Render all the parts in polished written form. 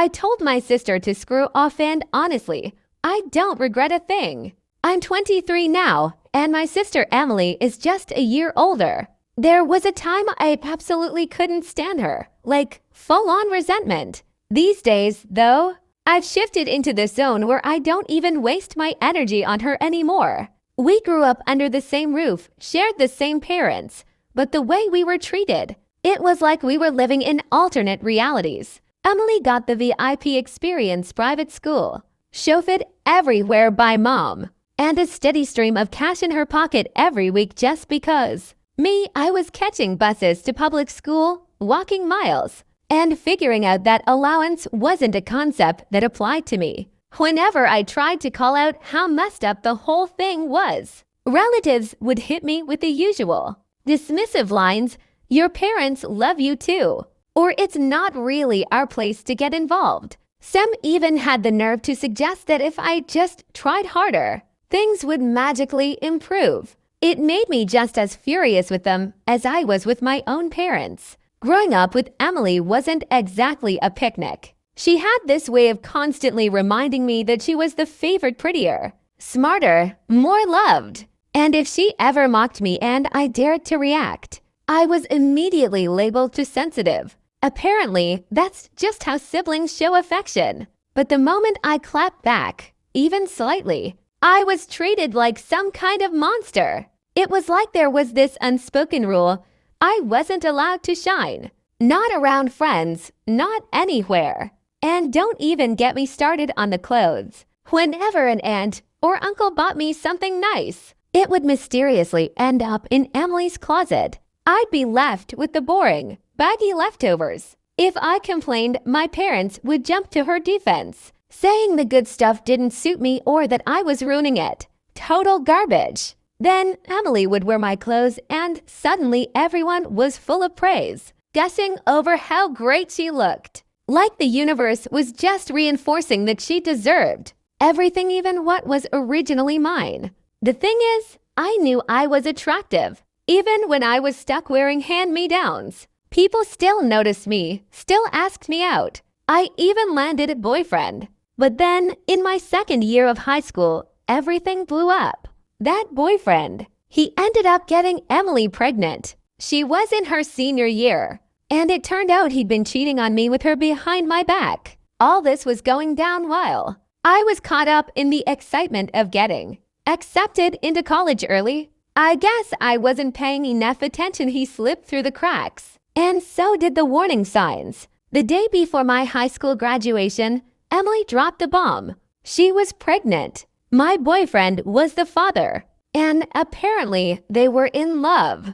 I told my sister to screw off, and honestly, I don't regret a thing. I'm 23 now, and my sister Emily is just a year older. There was a time I absolutely couldn't stand her, like full-on resentment. These days, though, I've shifted into the zone where I don't even waste my energy on her anymore. We grew up under the same roof, shared the same parents, but the way we were treated, it was like we were living in alternate realities. Emily got the VIP experience private school, chauffeured everywhere by mom, and a steady stream of cash in her pocket every week just because. Me, I was catching buses to public school, walking miles, and figuring out that allowance wasn't a concept that applied to me. Whenever I tried to call out how messed up the whole thing was, relatives would hit me with the usual dismissive lines, "Your parents love you too," or "It's not really our place to get involved." Some even had the nerve to suggest that if I just tried harder, things would magically improve. It made me just as furious with them as I was with my own parents. Growing up with Emily wasn't exactly a picnic. She had this way of constantly reminding me that she was the favorite, prettier, smarter, more loved. And if she ever mocked me and I dared to react, I was immediately labeled too sensitive. Apparently, that's just how siblings show affection. But the moment I clapped back, even slightly, I was treated like some kind of monster. It was like there was this unspoken rule: I wasn't allowed to shine. Not around friends, not anywhere. And don't even get me started on the clothes. Whenever an aunt or uncle bought me something nice, it would mysteriously end up in Emily's closet. I'd be left with the boring, baggy leftovers. If I complained, my parents would jump to her defense, saying the good stuff didn't suit me or that I was ruining it. Total garbage. Then Emily would wear my clothes and suddenly everyone was full of praise, gushing over how great she looked. Like the universe was just reinforcing that she deserved everything, even what was originally mine. The thing is, I knew I was attractive. Even when I was stuck wearing hand-me-downs, people still noticed me, still asked me out. I even landed a boyfriend. But then, in my second year of high school, everything blew up. That boyfriend, he ended up getting Emily pregnant. She was in her senior year, and it turned out he'd been cheating on me with her behind my back. All this was going down while I was caught up in the excitement of getting accepted into college early. I guess I wasn't paying enough attention. He slipped through the cracks, and so did the warning signs. The day before my high school graduation, Emily dropped the bomb. She was pregnant. My boyfriend was the father, and apparently they were in love.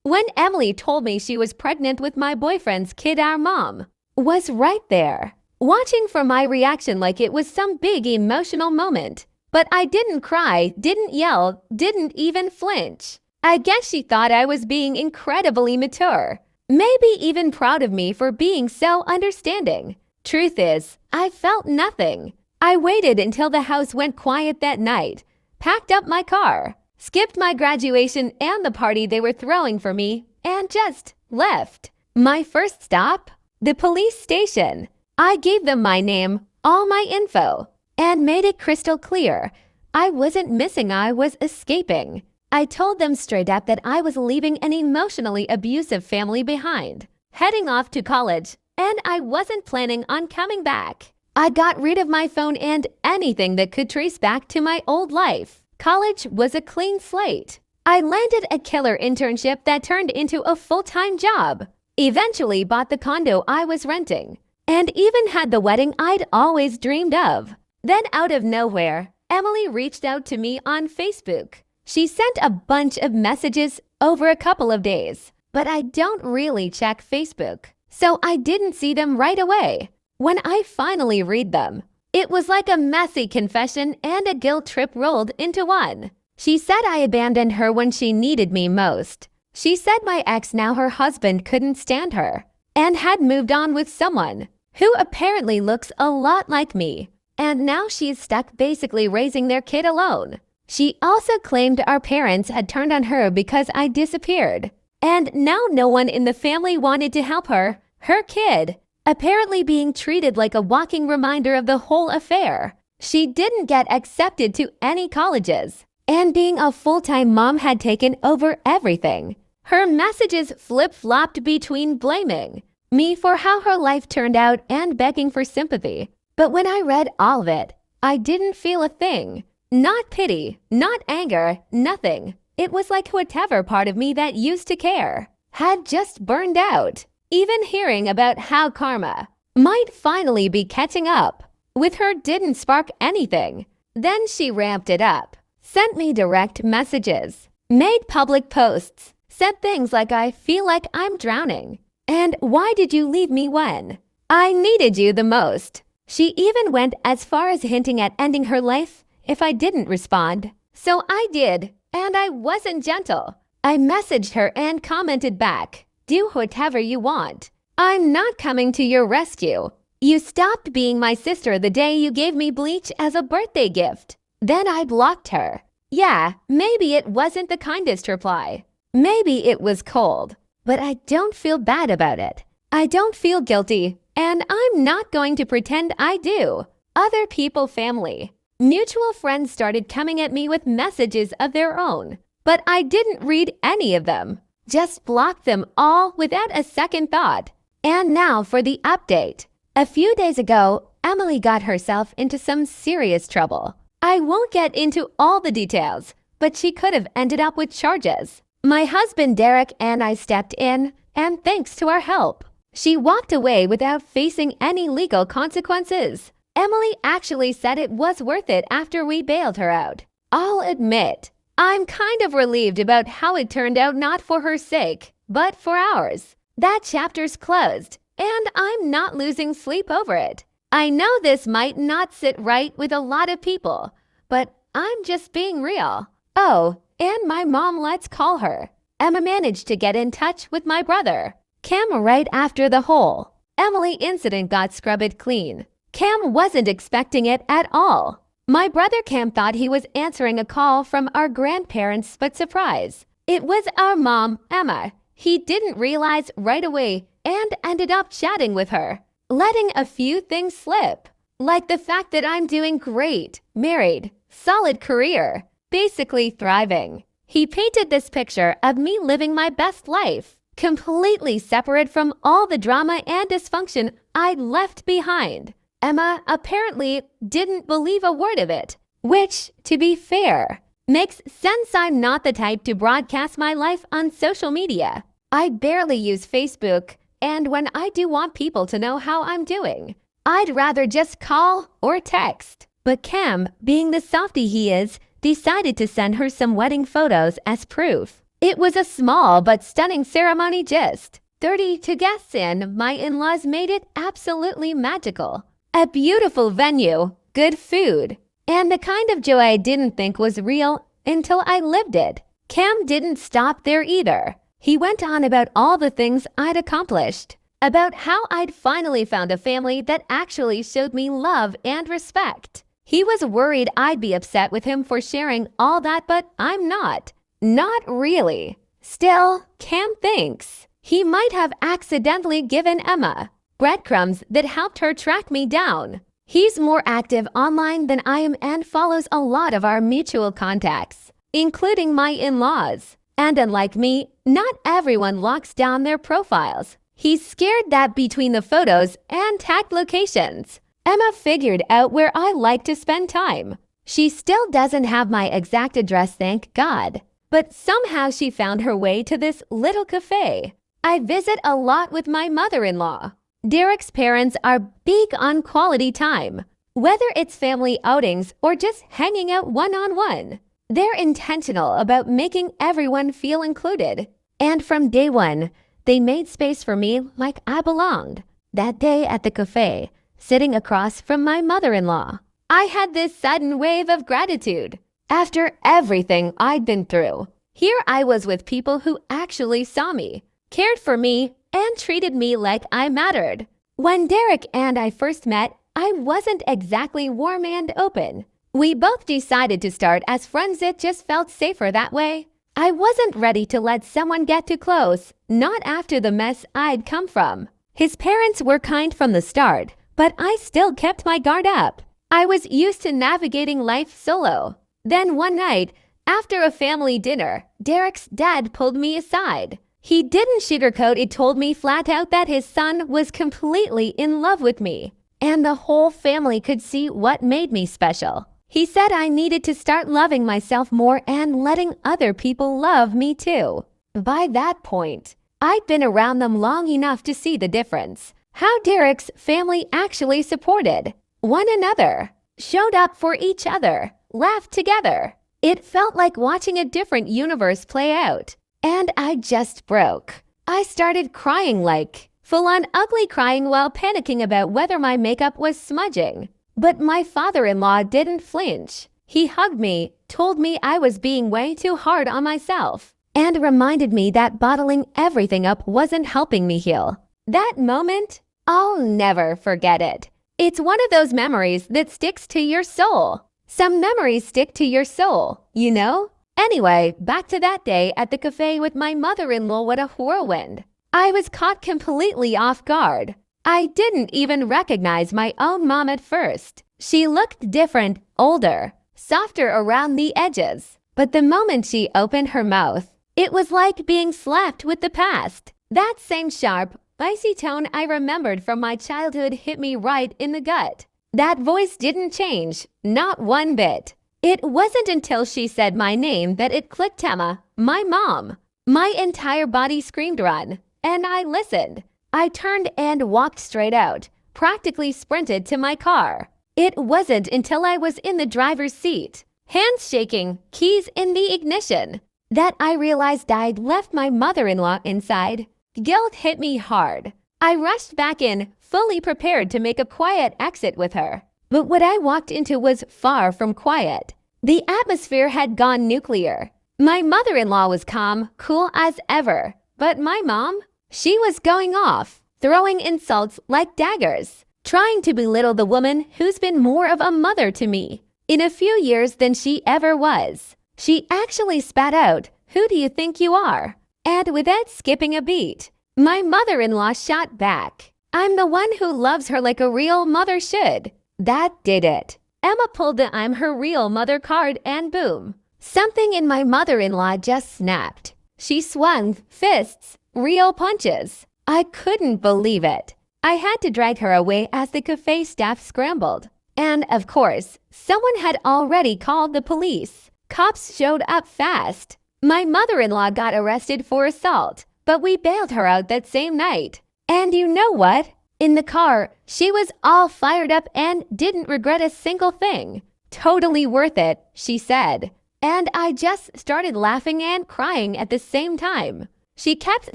When Emily told me she was pregnant with my boyfriend's kid, our mom was right there, watching for my reaction like it was some big emotional moment. But I didn't cry, didn't yell, didn't even flinch. I guess she thought I was being incredibly mature, maybe even proud of me for being so understanding. Truth is, I felt nothing. I waited until the house went quiet that night, packed up my car, skipped my graduation and the party they were throwing for me, and just left. My first stop? The police station. I gave them my name, all my info, and made it crystal clear I wasn't missing, I was escaping. I told them straight up that I was leaving an emotionally abusive family behind, heading off to college, and I wasn't planning on coming back. I got rid of my phone and anything that could trace back to my old life. College was a clean slate. I landed a killer internship that turned into a full-time job, eventually bought the condo I was renting, and even had the wedding I'd always dreamed of. Then out of nowhere, Emily reached out to me on Facebook. She sent a bunch of messages over a couple of days, but I don't really check Facebook, so I didn't see them right away. When I finally read them, it was like a messy confession and a guilt trip rolled into one. She said I abandoned her when she needed me most. She said my ex, now her husband, couldn't stand her and had moved on with someone who apparently looks a lot like me, and now she's stuck basically raising their kid alone. She also claimed our parents had turned on her because I disappeared. And now no one in the family wanted to help her. Her kid, apparently being treated like a walking reminder of the whole affair. She didn't get accepted to any colleges, and being a full-time mom had taken over everything. Her messages flip-flopped between blaming me for how her life turned out and begging for sympathy. But when I read all of it, I didn't feel a thing. Not pity, not anger, nothing. It was like whatever part of me that used to care had just burned out. Even hearing about how karma might finally be catching up with her didn't spark anything. Then she ramped it up, sent me direct messages, made public posts, said things like I feel like I'm drowning, and why did you leave me when I needed you the most? She even went as far as hinting at ending her life if I didn't respond. So I did, and I wasn't gentle. I messaged her and commented back, do whatever you want. I'm not coming to your rescue. You stopped being my sister the day you gave me bleach as a birthday gift. Then I blocked her. Yeah, maybe it wasn't the kindest reply. Maybe it was cold, but I don't feel bad about it. I don't feel guilty, and I'm not going to pretend I do. Other people, family, mutual friends started coming at me with messages of their own, but I didn't read any of them. Just blocked them all without a second thought. And now for the update. A few days ago, Emily got herself into some serious trouble. I won't get into all the details, but she could have ended up with charges. My husband Derek and I stepped in, and thanks to our help, she walked away without facing any legal consequences. Emily actually said it was worth it after we bailed her out. I'll admit, I'm kind of relieved about how it turned out, not for her sake, but for ours. That chapter's closed, and I'm not losing sleep over it. I know this might not sit right with a lot of people, but I'm just being real. Oh, and my mom, let's call her. Emma managed to get in touch with my brother Cam right after the whole Emily incident got scrubbed clean. Cam wasn't expecting it at all. My brother Cam thought he was answering a call from our grandparents, but surprise, it was our mom, Emma. He didn't realize right away and ended up chatting with her, letting a few things slip, like the fact that I'm doing great, married, solid career, basically thriving. He painted this picture of me living my best life, completely separate from all the drama and dysfunction I'd left behind. Emma apparently didn't believe a word of it, which, to be fair, makes sense. I'm not the type to broadcast my life on social media. I barely use Facebook, and when I do want people to know how I'm doing, I'd rather just call or text. But Cam, being the softie he is, decided to send her some wedding photos as proof. It was a small but stunning ceremony, just 32 guests, and my in-laws made it absolutely magical. A beautiful venue, good food, and the kind of joy I didn't think was real until I lived it. Cam didn't stop there either. He went on about all the things I'd accomplished, about how I'd finally found a family that actually showed me love and respect. He was worried I'd be upset with him for sharing all that, but I'm not. Not really. Still, Cam thinks he might have accidentally given Emma breadcrumbs that helped her track me down. He's more active online than I am and follows a lot of our mutual contacts, including my in-laws. And unlike me, not everyone locks down their profiles. He's scared that between the photos and tagged locations, Emma figured out where I like to spend time. She still doesn't have my exact address, thank God, but somehow she found her way to this little cafe. I visit a lot with my mother-in-law. Derek's parents are big on quality time, whether it's family outings or just hanging out one-on-one. They're intentional about making everyone feel included. And from day one, they made space for me like I belonged. That day at the cafe, sitting across from my mother-in-law, I had this sudden wave of gratitude. After everything I'd been through, here I was with people who actually saw me, cared for me, and treated me like I mattered. When Derek and I first met, I wasn't exactly warm and open. We both decided to start as friends. It just felt safer that way. I wasn't ready to let someone get too close, not after the mess I'd come from. His parents were kind from the start, but I still kept my guard up. I was used to navigating life solo. Then one night, after a family dinner, Derek's dad pulled me aside. He didn't sugarcoat it, told me flat out that his son was completely in love with me, and the whole family could see what made me special. He said I needed to start loving myself more and letting other people love me too. By that point, I'd been around them long enough to see the difference. How Derek's family actually supported one another, showed up for each other, laughed together. It felt like watching a different universe play out. And I just broke. I started crying, like full-on ugly crying, while panicking about whether my makeup was smudging. But my father-in-law didn't flinch. He hugged me, told me I was being way too hard on myself, and reminded me that bottling everything up wasn't helping me heal. That moment, I'll never forget it. It's one of those memories that sticks to your soul. Some memories stick to your soul, you know? Anyway, back to that day at the cafe with my mother-in-law. What a whirlwind. I was caught completely off guard. I didn't even recognize my own mom at first. She looked different, older, softer around the edges. But the moment she opened her mouth, it was like being slapped with the past. That same sharp, icy tone I remembered from my childhood hit me right in the gut. That voice didn't change, not one bit. It wasn't until she said my name that it clicked. Emma, my mom. My entire body screamed run, and I listened. I turned and walked straight out, practically sprinted to my car. It wasn't until I was in the driver's seat, hands shaking, keys in the ignition, that I realized I'd left my mother-in-law inside. Guilt hit me hard. I rushed back in, fully prepared to make a quiet exit with her. But what I walked into was far from quiet. The atmosphere had gone nuclear. My mother-in-law was calm, cool as ever. But my mom? She was going off, throwing insults like daggers, trying to belittle the woman who's been more of a mother to me in a few years than she ever was. She actually spat out, "Who do you think you are?" And without skipping a beat, my mother-in-law shot back, "I'm the one who loves her like a real mother should." That did it. Emma pulled the "I'm her real mother" card, and boom. Something in my mother-in-law just snapped. She swung fists, real punches. I couldn't believe it. I had to drag her away as the cafe staff scrambled. And of course, someone had already called the police. Cops showed up fast. My mother-in-law got arrested for assault, but we bailed her out that same night. And you know what? In the car, she was all fired up and didn't regret a single thing. "Totally worth it," she said. And I just started laughing and crying at the same time. She kept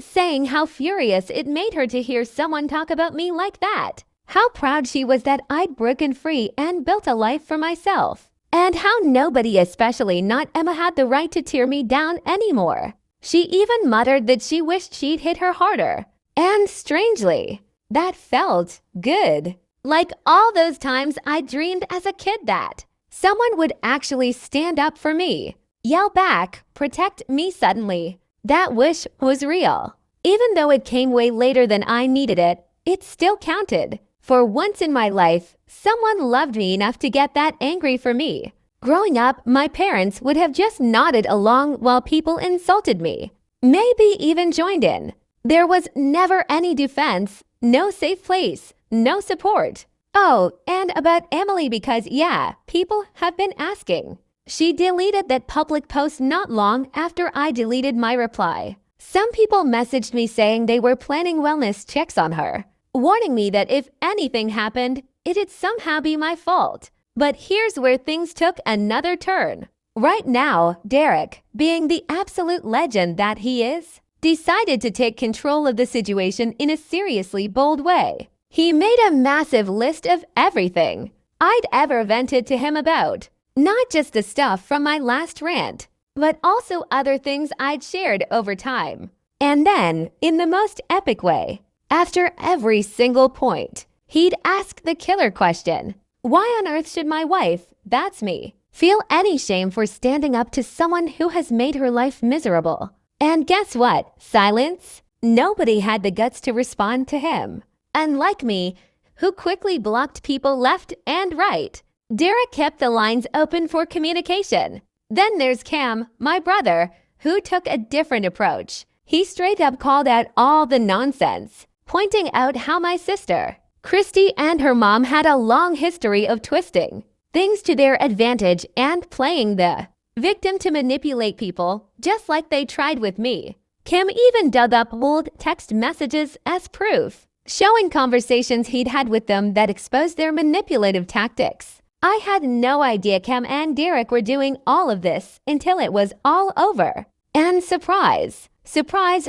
saying how furious it made her to hear someone talk about me like that. How proud she was that I'd broken free and built a life for myself. And how nobody, especially not Emma, had the right to tear me down anymore. She even muttered that she wished she'd hit her harder. And strangely, that felt good. Like all those times I dreamed as a kid that someone would actually stand up for me, yell back, protect me suddenly. That wish was real. Even though it came way later than I needed it, it still counted. For once in my life, someone loved me enough to get that angry for me. Growing up, my parents would have just nodded along while people insulted me, maybe even joined in. There was never any defense, no safe place, no support. Oh, and about Emily, because yeah, people have been asking. She deleted that public post not long after I deleted my reply. Some people messaged me saying they were planning wellness checks on her, warning me that if anything happened, it'd somehow be my fault. But here's where things took another turn. Right now, Derek, being the absolute legend that he is, decided to take control of the situation in a seriously bold way. He made a massive list of everything I'd ever vented to him about. Not just the stuff from my last rant, but also other things I'd shared over time. And then, in the most epic way, after every single point, he'd ask the killer question. Why on earth should my wife, that's me, feel any shame for standing up to someone who has made her life miserable. And guess what? Silence? Nobody had the guts to respond to him. Unlike me, who quickly blocked people left and right, Derek kept the lines open for communication. Then there's Cam, my brother, who took a different approach. He straight up called out all the nonsense, pointing out how my sister, Christy, and her mom had a long history of twisting things to their advantage and playing the victim to manipulate people, just like they tried with me. Cam even dug up old text messages as proof, showing conversations he'd had with them that exposed their manipulative tactics. I had no idea Cam and Derek were doing all of this until it was all over. And surprise,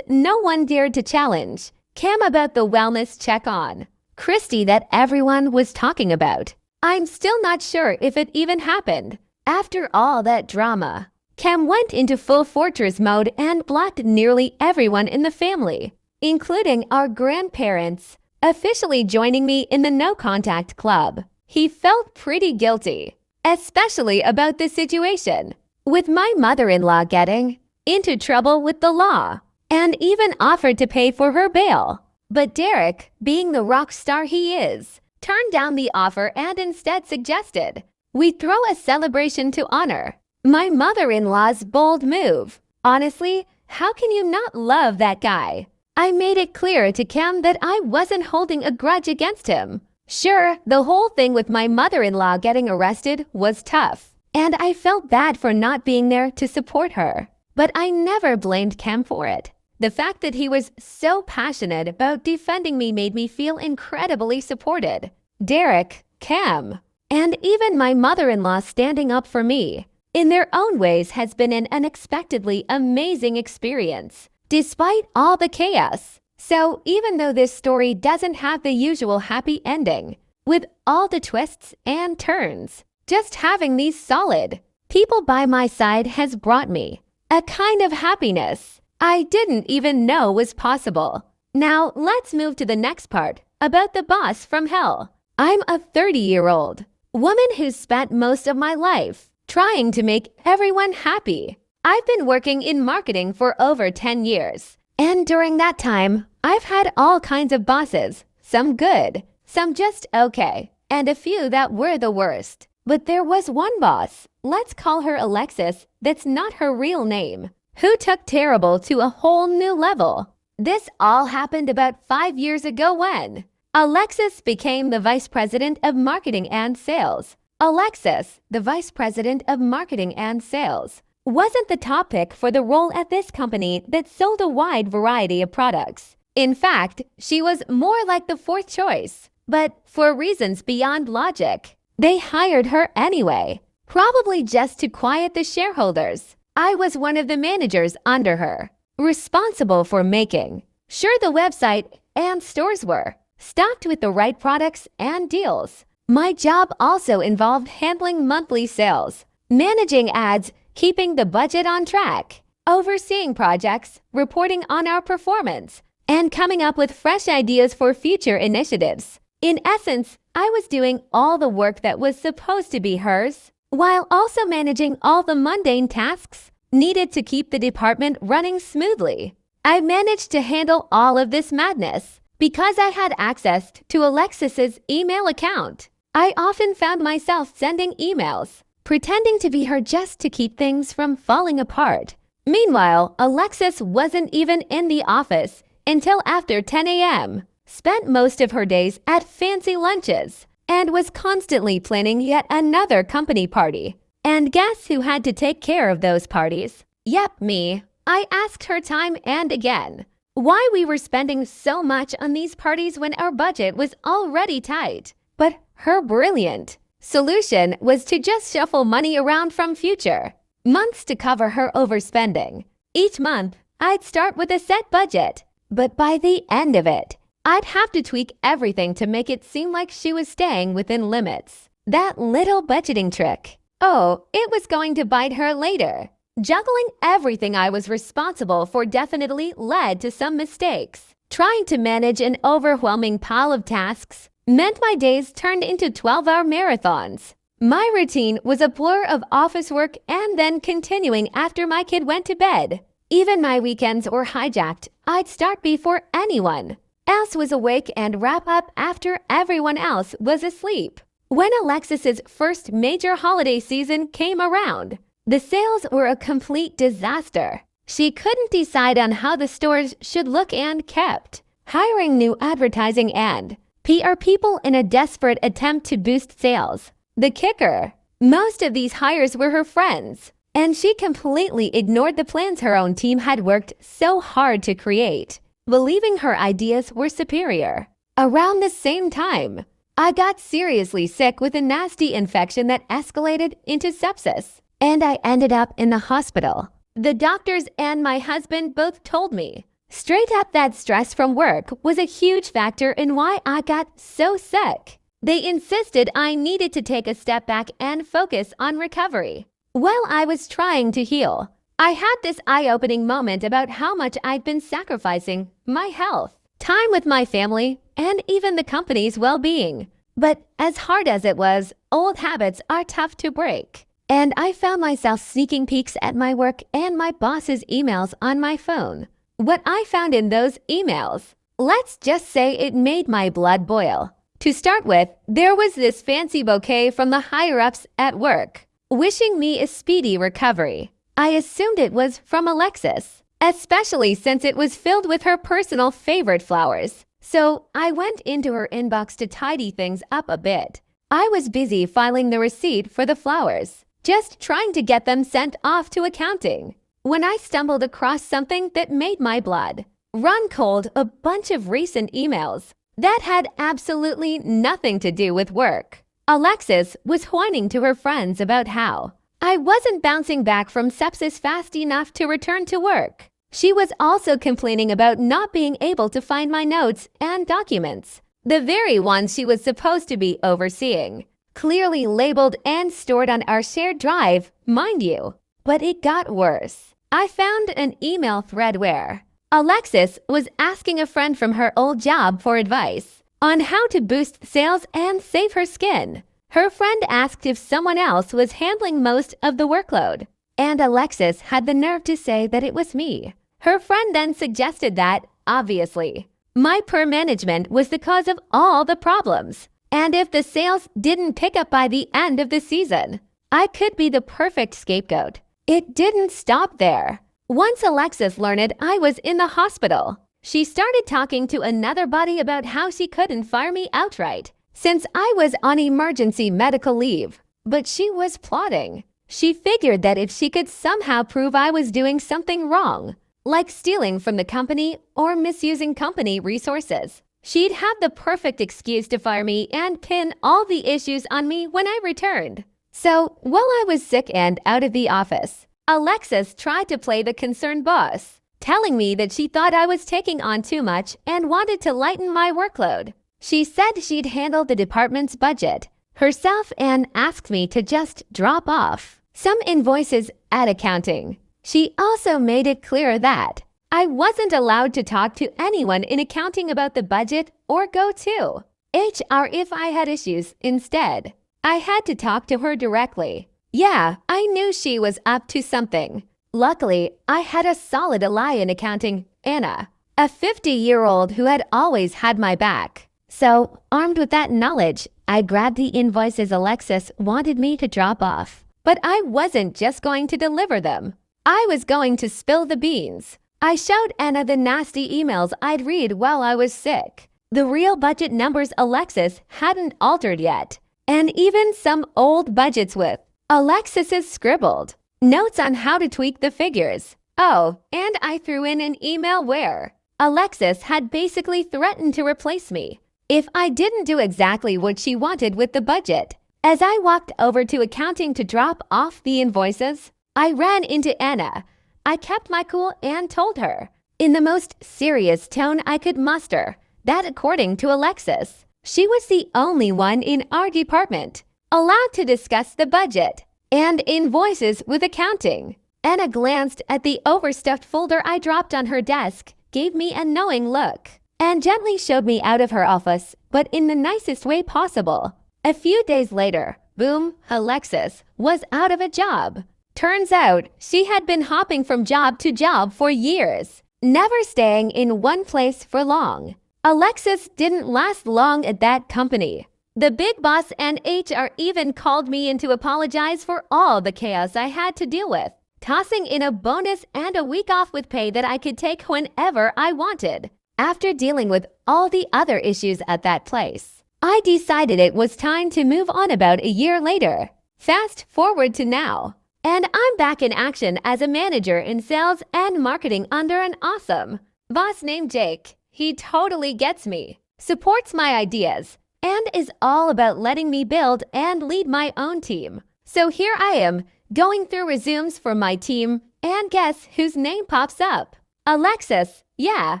no one dared to challenge Cam about the wellness check-on Christy that everyone was talking about. I'm still not sure if it even happened. After all that drama, Cam went into full fortress mode and blocked nearly everyone in the family, including our grandparents, officially joining me in the no contact club. He felt pretty guilty, especially about this situation, with my mother-in-law getting into trouble with the law and even offered to pay for her bail. But Derek, being the rock star he is, turned down the offer and instead suggested we throw a celebration to honor my mother-in-law's bold move. Honestly, how can you not love that guy? I made it clear to Cam that I wasn't holding a grudge against him. Sure, the whole thing with my mother-in-law getting arrested was tough, and I felt bad for not being there to support her. But I never blamed Cam for it. The fact that he was so passionate about defending me made me feel incredibly supported. Derek, Cam, and even my mother-in-law standing up for me in their own ways has been an unexpectedly amazing experience, despite all the chaos. So even though this story doesn't have the usual happy ending, with all the twists and turns, just having these solid people by my side has brought me a kind of happiness I didn't even know was possible. Now let's move to the next part about the boss from hell. I'm a 30-year-old woman who's spent most of my life trying to make everyone happy. I've been working in marketing for over 10 years, and during that time, I've had all kinds of bosses, some good, some just okay, and a few that were the worst. But there was one boss, let's call her Alexis, that's not her real name, who took terrible to a whole new level. This all happened about 5 years ago when Alexis became the Vice President of Marketing and Sales. Alexis, the Vice President of Marketing and Sales, wasn't the top pick for the role at this company that sold a wide variety of products. In fact, she was more like the fourth choice. But for reasons beyond logic, they hired her anyway, probably just to quiet the shareholders. I was one of the managers under her, responsible for making sure the website and stores were stocked with the right products and deals. My job also involved handling monthly sales, managing ads, keeping the budget on track, overseeing projects, reporting on our performance, and coming up with fresh ideas for future initiatives. In essence, I was doing all the work that was supposed to be hers, while also managing all the mundane tasks needed to keep the department running smoothly. I managed to handle all of this madness because I had access to Alexis's email account. I often found myself sending emails, pretending to be her just to keep things from falling apart. Meanwhile, Alexis wasn't even in the office until after 10 a.m., spent most of her days at fancy lunches, and was constantly planning yet another company party. And guess who had to take care of those parties? Yep, me. I asked her time and again why we were spending so much on these parties when our budget was already tight. But her brilliant solution was to just shuffle money around from future months to cover her overspending. Each month, I'd start with a set budget, but by the end of it, I'd have to tweak everything to make it seem like she was staying within limits. That little budgeting trick. Oh, it was going to bite her later. Juggling everything I was responsible for definitely led to some mistakes. Trying to manage an overwhelming pile of tasks meant my days turned into 12-hour marathons. My routine was a blur of office work and then continuing after my kid went to bed. Even my weekends were hijacked. I'd start before anyone else was awake and wrap up after everyone else was asleep. When Alexis's first major holiday season came around, the sales were a complete disaster. She couldn't decide on how the stores should look and kept hiring new advertising and PR people in a desperate attempt to boost sales. The kicker, most of these hires were her friends, and she completely ignored the plans her own team had worked so hard to create, believing her ideas were superior. Around the same time, I got seriously sick with a nasty infection that escalated into sepsis, and I ended up in the hospital. The doctors and my husband both told me straight up that stress from work was a huge factor in why I got so sick. They insisted I needed to take a step back and focus on recovery. While I was trying to heal, I had this eye-opening moment about how much I'd been sacrificing my health, time with my family, and even the company's well-being. But as hard as it was, old habits are tough to break. And I found myself sneaking peeks at my work and my boss's emails on my phone. What I found in those emails, let's just say it made my blood boil. To start with, there was this fancy bouquet from the higher-ups at work, wishing me a speedy recovery. I assumed it was from Alexis, especially since it was filled with her personal favorite flowers. So I went into her inbox to tidy things up a bit. I was busy filing the receipt for the flowers, just trying to get them sent off to accounting, when I stumbled across something that made my blood run cold. A bunch of recent emails that had absolutely nothing to do with work. Alexis was whining to her friends about how I wasn't bouncing back from sepsis fast enough to return to work. She was also complaining about not being able to find my notes and documents, the very ones she was supposed to be overseeing, clearly labeled and stored on our shared drive, mind you. But it got worse. I found an email thread where Alexis was asking a friend from her old job for advice on how to boost sales and save her skin. Her friend asked if someone else was handling most of the workload, and Alexis had the nerve to say that it was me. Her friend then suggested that, obviously, my poor management was the cause of all the problems, and if the sales didn't pick up by the end of the season, I could be the perfect scapegoat. It didn't stop there. Once Alexis learned I was in the hospital, she started talking to another buddy about how she couldn't fire me outright since I was on emergency medical leave. But she was plotting. She figured that if she could somehow prove I was doing something wrong, like stealing from the company or misusing company resources, she'd have the perfect excuse to fire me and pin all the issues on me when I returned. So, while I was sick and out of the office, Alexis tried to play the concerned boss, telling me that she thought I was taking on too much and wanted to lighten my workload. She said she'd handle the department's budget herself and asked me to just drop off some invoices at accounting. She also made it clear that I wasn't allowed to talk to anyone in accounting about the budget or go to HR if I had issues. Instead, I had to talk to her directly. Yeah, I knew she was up to something. Luckily, I had a solid ally in accounting, Anna, a 50-year-old who had always had my back. So, armed with that knowledge, I grabbed the invoices Alexis wanted me to drop off. But I wasn't just going to deliver them. I was going to spill the beans. I showed Anna the nasty emails I'd read while I was sick, the real budget numbers Alexis hadn't altered yet, and even some old budgets with Alexis's scribbled notes on how to tweak the figures. Oh, and I threw in an email where Alexis had basically threatened to replace me if I didn't do exactly what she wanted with the budget. As I walked over to accounting to drop off the invoices, I ran into Anna. I kept my cool and told her, in the most serious tone I could muster, that according to Alexis, she was the only one in our department allowed to discuss the budget and invoices with accounting. Anna glanced at the overstuffed folder I dropped on her desk, gave me a knowing look, and gently showed me out of her office, but in the nicest way possible. A few days later, boom, Alexis was out of a job. Turns out she had been hopping from job to job for years, never staying in one place for long. Alexis didn't last long at that company. The big boss and HR even called me in to apologize for all the chaos I had to deal with, tossing in a bonus and a week off with pay that I could take whenever I wanted. After dealing with all the other issues at that place, I decided it was time to move on. About a year later, fast forward to now, and I'm back in action as a manager in sales and marketing under an awesome boss named Jake. He totally gets me, supports my ideas, and is all about letting me build and lead my own team. So here I am, going through resumes for my team, and guess whose name pops up? Alexis. Yeah,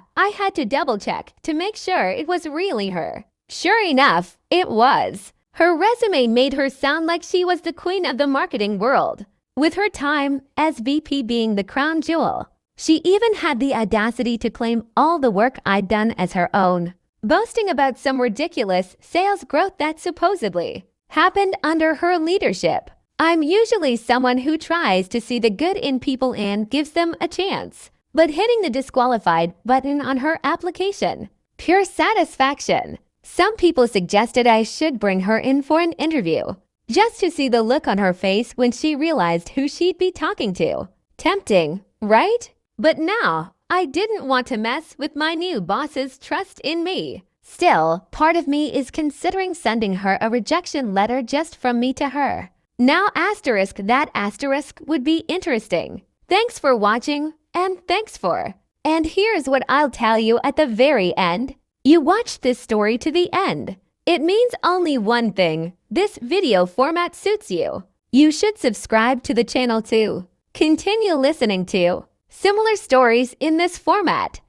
I had to double check to make sure it was really her. Sure enough, it was. Her resume made her sound like she was the queen of the marketing world, with her time as VP being the crown jewel. She even had the audacity to claim all the work I'd done as her own, boasting about some ridiculous sales growth that supposedly happened under her leadership. I'm usually someone who tries to see the good in people and gives them a chance, but hitting the disqualified button on her application, pure satisfaction. Some people suggested I should bring her in for an interview, just to see the look on her face when she realized who she'd be talking to. Tempting, right? But now, I didn't want to mess with my new boss's trust in me. Still, part of me is considering sending her a rejection letter just from me to her. Now asterisk that asterisk would be interesting. Thanks for watching, and thanks for. And here's what I'll tell you at the very end. You watched this story to the end. It means only one thing. This video format suits you. You should subscribe to the channel to continue listening to similar stories in this format.